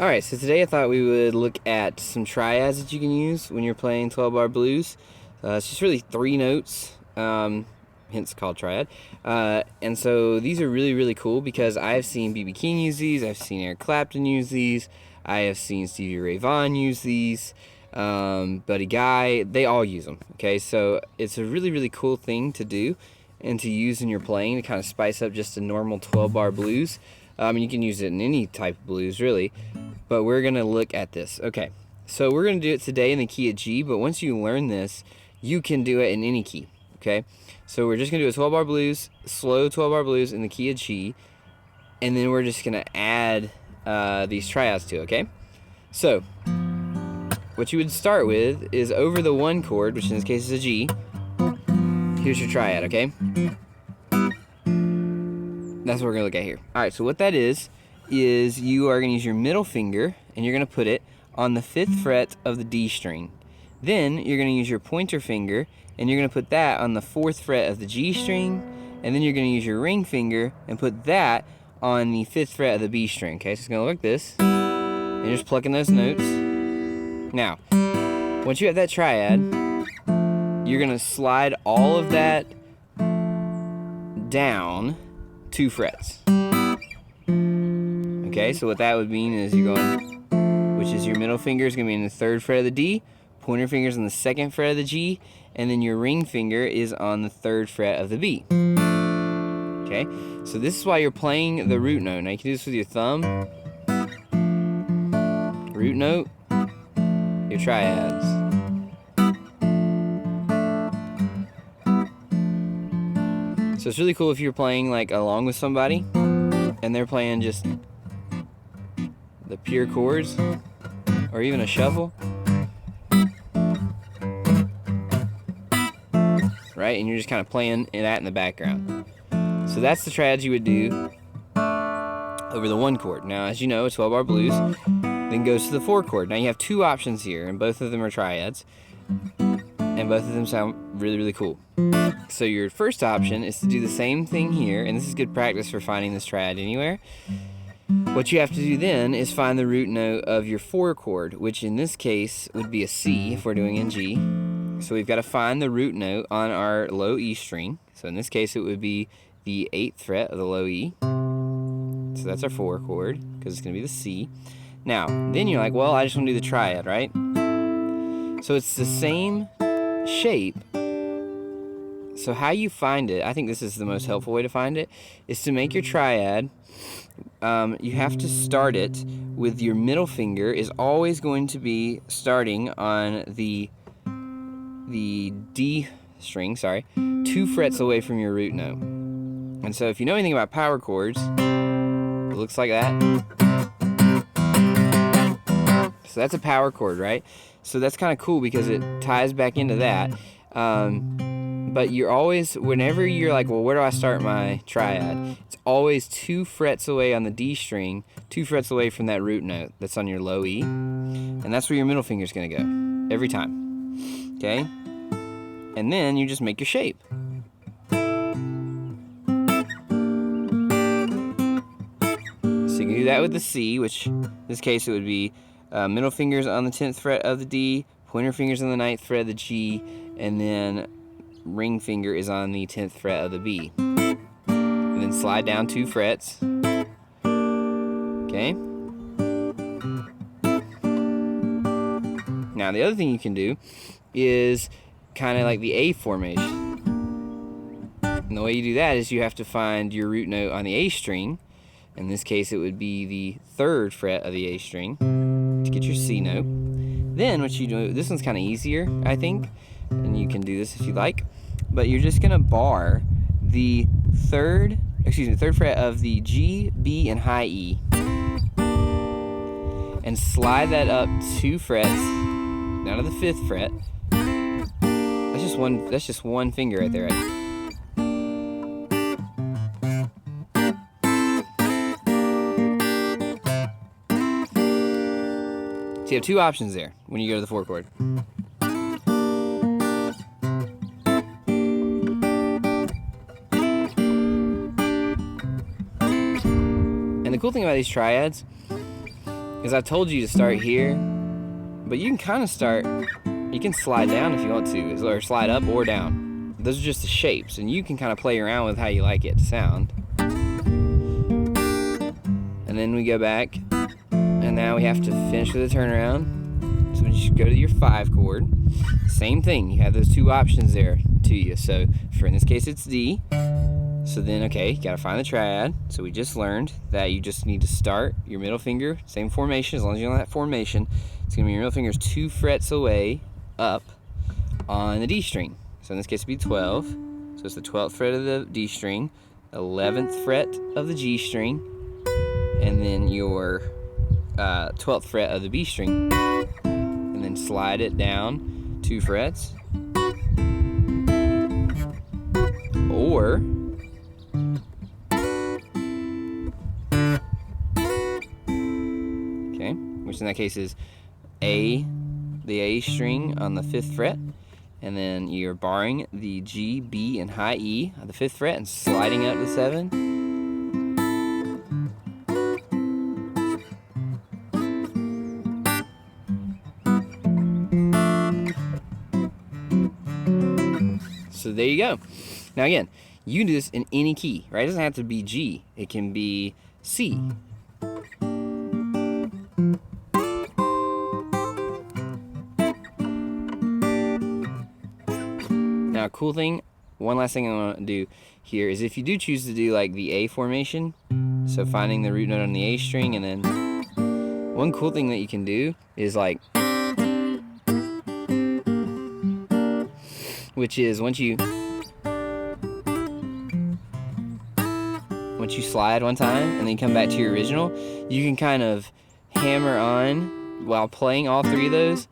Alright, so today I thought we would look at some triads that you can use when you're playing 12-bar blues. It's just really 3 notes, hence called triad. And so these are really, really cool because I've seen B.B. King use these, I've seen Eric Clapton use these, I have seen Stevie Ray Vaughan use these, Buddy Guy, they all use them. Okay, so it's a really, really cool thing to do and to use in your playing to kind of spice up just a normal 12-bar blues. You can use it in any type of blues, really, but we're going to look at this. Okay, so we're going to do it today in the key of G, but once you learn this, you can do it in any key, okay? So we're just going to do a 12-bar blues, slow 12-bar blues in the key of G, and then we're just going to add these triads to it, okay? So, what you would start with is over the 1 chord, which in this case is a G. Here's your triad, okay? That's what we're going to look at here. Alright, so what that is you are going to use your middle finger and you're going to put it on the 5th fret of the D string. Then you're going to use your pointer finger and you're going to put that on the 4th fret of the G string, and then you're going to use your ring finger and put that on the 5th fret of the B string. Okay, so it's going to look like this. And you're just plucking those notes. Now, once you have that triad, you're going to slide all of that down 2 frets. Okay, so what that would mean is you're going, which is your middle finger is going to be in the 3rd fret of the D, pointer finger is on the 2nd fret of the G, and then your ring finger is on the 3rd fret of the B. Okay, so this is why you're playing the root note. Now you can do this with your thumb, root note, your triads. So it's really cool if you're playing like along with somebody and they're playing just the pure chords or even a shuffle, right? And you're just kind of playing that in the background. So that's the triads you would do over the 1 chord. Now, as you know, a 12-bar blues then goes to the 4 chord. Now you have 2 options here, and both of them are triads, and both of them sound really, really cool. So your first option is to do the same thing here, and this is good practice for finding this triad anywhere. What you have to do then is find the root note of your 4 chord, which in this case would be a C if we're doing in G. So we've got to find the root note on our low E string. So in this case it would be the 8th fret of the low E. So that's our 4 chord, because it's going to be the C. Now, then you're like, well, I just want to do the triad, right? So it's the same shape. So how you find it, I think this is the most helpful way to find it, is to make your triad, you have to start it with your middle finger is always going to be starting on the D string, 2 frets away from your root note. And so if you know anything about power chords, it looks like that. So that's a power chord, right? So that's kind of cool because it ties back into that. But you're always, whenever you're like, well, where do I start my triad? It's always 2 frets away on the D string, 2 frets away from that root note that's on your low E. And that's where your middle finger's going to go every time. Okay? And then you just make your shape. So you can do that with the C, which in this case it would be middle fingers on the 10th fret of the D, pointer fingers on the 9th fret of the G, and then ring finger is on the 10th fret of the B. And then slide down 2 frets. Okay? Now the other thing you can do is kind of like the A formation. And the way you do that is you have to find your root note on the A string. In this case it would be the 3rd fret of the A string to get your C note. Then what you do, this one's kind of easier, I think, and you can do this if you like, but you're just going to bar the 3rd excuse me, 3rd fret of the G, B, and high E, and slide that up 2 frets down to the 5th fret. That's just one finger right there, right? So you have 2 options there when you go to the 4 chord. And the cool thing about these triads is I've told you to start here, but you can kind of start, you can slide down if you want to, or slide up or down. Those are just the shapes, and you can kind of play around with how you like it to sound. And then we go back, and now we have to finish with a turnaround. So when you go to your 5 chord, same thing, you have those 2 options there to you. So for in this case it's D. So then, okay, you gotta find the triad. So we just learned that you just need to start your middle finger, same formation, as long as you know that formation, it's gonna be your middle finger's 2 frets away up on the D string. So in this case it'd be 12. So it's the 12th fret of the D string, 11th fret of the G string, and then your 12th fret of the B string. And then slide it down 2 frets. Or which in that case is the A string on the 5th fret, and then you're barring the G, B, and high E on the 5th fret and sliding out to 7. So there you go. Now again, you can do this in any key, right? It doesn't have to be G. It can be C. Now, a cool thing, one last thing I want to do here is if you do choose to do like the A formation, so finding the root note on the A string, and then one cool thing that you can do is like, which is once you slide one time and then you come back to your original, you can kind of hammer on while playing all 3 of those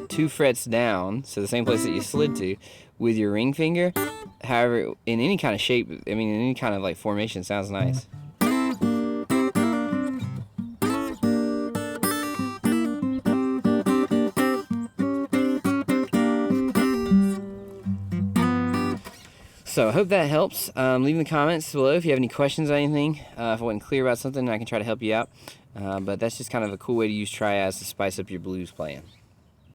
2 frets down, so the same place that you slid to, with your ring finger. However, in any kind of shape, I mean in any kind of like formation, sounds nice. So I hope that helps. Leave in the comments below if you have any questions or anything. If I wasn't clear about something, I can try to help you out. But that's just kind of a cool way to use triads to spice up your blues playing.